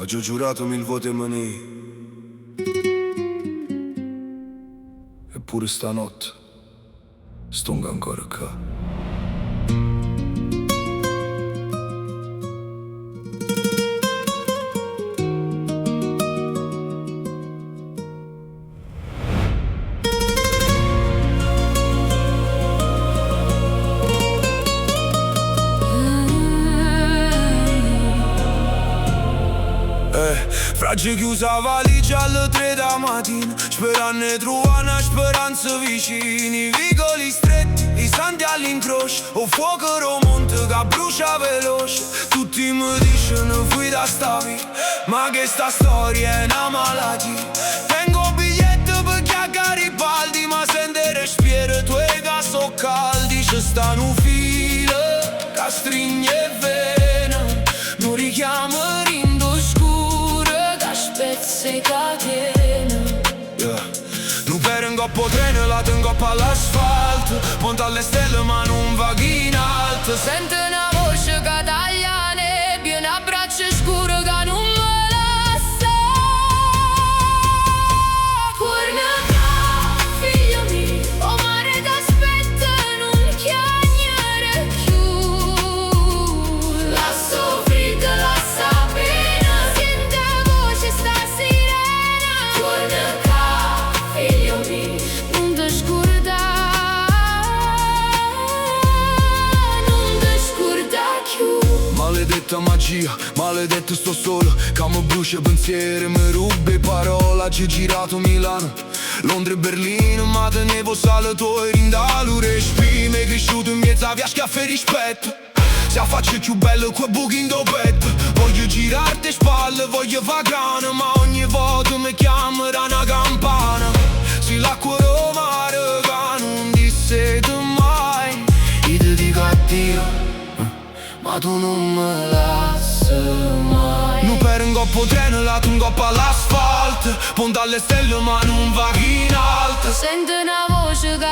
Ho giurato mil volte mani, eppure stanotte stongo ancora qua. Frage chiusa valigia alle 3 da mattina, sperando di trovare una speranza vicini. I vicoli stretti, i santi all'incrocio, o fuoco romonte che brucia veloce. Tutti mi dicono fui da sta vita, ma che sta storia è una malattia. Tengo biglietti per chiacchiare i baldi, ma sente respiro tue che so caldi. Ci stanno file che stringe vena, non richiamo se catena, yeah. Non per un coppo treno, la tengo all'asfalto, punta alle stelle ma non va in alto. Sento una voce che taglia nebbia, un abbraccio scuro che non me lascia. Torna qua, figlio mio, o mare t'aspetta, non chiamare più. La soffrita, la sapena, sente voce sta sirena. Torna qua, figlio mio, non ti scordare, non ti scordare più. Maledetta magia, maledetto sto solo, che mi brucia pensieri, mi rubi parole. Ci girato Milano, Londra e Berlino, ma tenevo salto e rindalo respiro. Mi è cresciuto in mezzo a via schiaffe e rispetto, se faccio più bello qua buchi in do petto. Voglio girarti spalle, voglio vagare, ma ogni volta mi chiamerà una campana. Se l'acqua lo mare che non dissete mai, io ti dico addio, ma tu non me lasci mai. Non per un coppo treno, la tu un coppo all'asfalto, punta alle stelle ma non va in alto. Sento una voce che